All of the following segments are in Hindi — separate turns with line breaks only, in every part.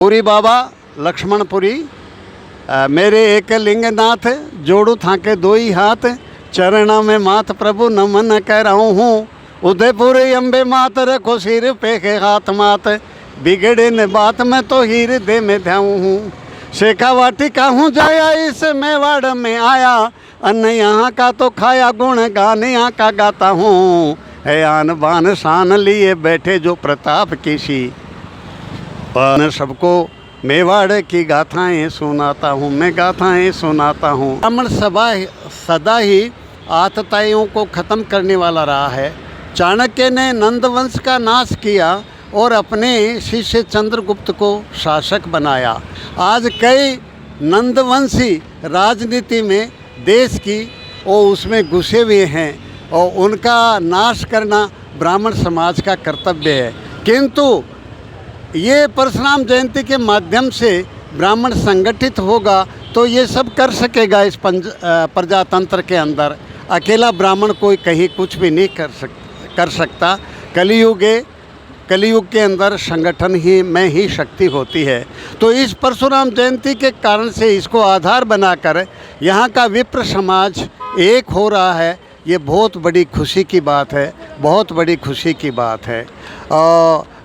पुरी बाबा लक्ष्मणपुरी मेरे एक लिंगनाथ, जोड़ू थाके दो ही हाथ, चरणा में माथ प्रभु नमन कर रहा हूँ। उदयपुर अम्बे मात रखो सिर पे के हाथ मात, बिगड़े न बात में तो हीर दे में ध्याऊँ हूँ। शेखावाटी का हूँ जाया इस मेवाड़ में आया, अन्न यहाँ का तो खाया गुण गान यहाँ का गाता हूँ। है आन बान शान लिए बैठे जो प्रताप की सी, पर सबको मेवाड़ की गाथाएं सुनाता हूँ, मैं गाथाएं सुनाता हूँ। ब्राह्मण सभा सदा ही आतताइयों को ख़त्म करने वाला रहा है। चाणक्य ने नंदवंश का नाश किया और अपने शिष्य चंद्रगुप्त को शासक बनाया। आज कई नंदवंशी राजनीति में देश की और उसमें घुसे हुए हैं और उनका नाश करना ब्राह्मण समाज का कर्तव्य है। किंतु ये परशुराम जयंती के माध्यम से ब्राह्मण संगठित होगा तो ये सब कर सकेगा। इस प्रजातंत्र के अंदर अकेला ब्राह्मण कोई कहीं कुछ भी नहीं कर सकता। कलियुग के अंदर संगठन ही में ही शक्ति होती है। तो इस परशुराम जयंती के कारण से इसको आधार बनाकर यहाँ का विप्र समाज एक हो रहा है। ये बहुत बड़ी खुशी की बात है, बहुत बड़ी खुशी की बात है।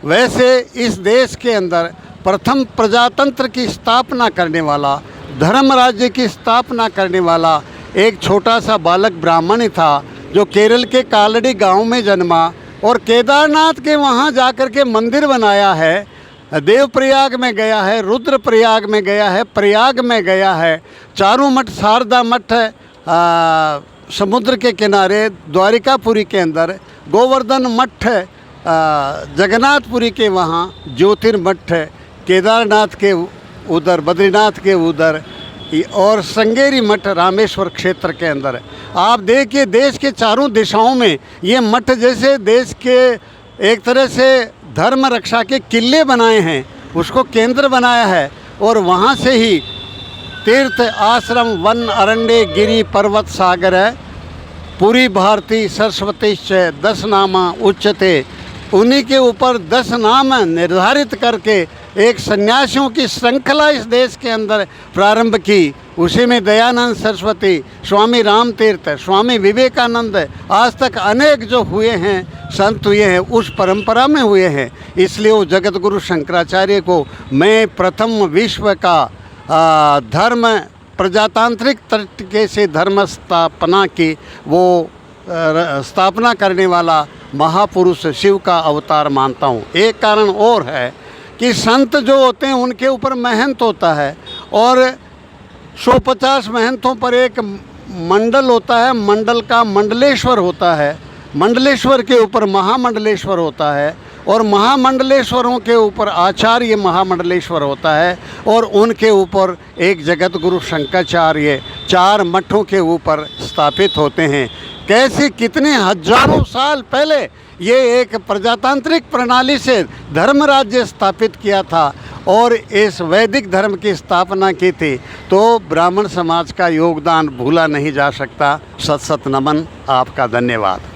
वैसे इस देश के अंदर प्रथम प्रजातंत्र की स्थापना करने वाला, धर्म राज्य की स्थापना करने वाला एक छोटा सा बालक ब्राह्मण ही था, जो केरल के कालड़ी गांव में जन्मा और केदारनाथ के वहां जाकर के मंदिर बनाया है। देवप्रयाग में गया है, रुद्रप्रयाग में गया है, प्रयाग में गया है, चारों मठ, शारदा मठ समुद्र के किनारे, द्वारिकापुरी के अंदर, गोवर्धन मठ जगन्नाथपुरी के वहाँ, ज्योतिर्मठ केदारनाथ के उधर, बद्रीनाथ के उधर, और श्रृंगेरी मठ रामेश्वर क्षेत्र के अंदर। आप देखिए देश के चारों दिशाओं में ये मठ जैसे देश के एक तरह से धर्म रक्षा के किले बनाए हैं, उसको केंद्र बनाया है। और वहाँ से ही तीर्थ आश्रम वन अरण्य गिरी पर्वत सागर है, पूरी भारती सरस्वतीश्च 10 नामा उच्चते, उन्हीं के ऊपर 10 नाम निर्धारित करके एक सन्यासियों की श्रृंखला इस देश के अंदर प्रारंभ की। उसी में दयानंद सरस्वती, स्वामी राम तीर्थ, स्वामी विवेकानंद, आज तक अनेक जो हुए हैं संत हुए हैं, उस परंपरा में हुए हैं। इसलिए वो जगत गुरु शंकराचार्य को मैं प्रथम विश्व का धर्म प्रजातांत्रिक तरीके से धर्म स्थापना की वो स्थापना करने वाला महापुरुष शिव का अवतार मानता हूँ। एक कारण और है कि संत जो होते हैं उनके ऊपर महंत होता है और 150 महंतों पर एक मंडल होता है, मंडल का मंडलेश्वर होता है, मंडलेश्वर के ऊपर महामंडलेश्वर होता है और महामंडलेश्वरों के ऊपर आचार्य महामंडलेश्वर होता है और उनके ऊपर एक जगत गुरु शंकराचार्य 4 मठों के ऊपर स्थापित होते हैं। कैसे कितने हजारों साल पहले ये एक प्रजातांत्रिक प्रणाली से धर्म राज्य स्थापित किया था और इस वैदिक धर्म की स्थापना की थी। तो ब्राह्मण समाज का योगदान भूला नहीं जा सकता। सत सत नमन, आपका धन्यवाद।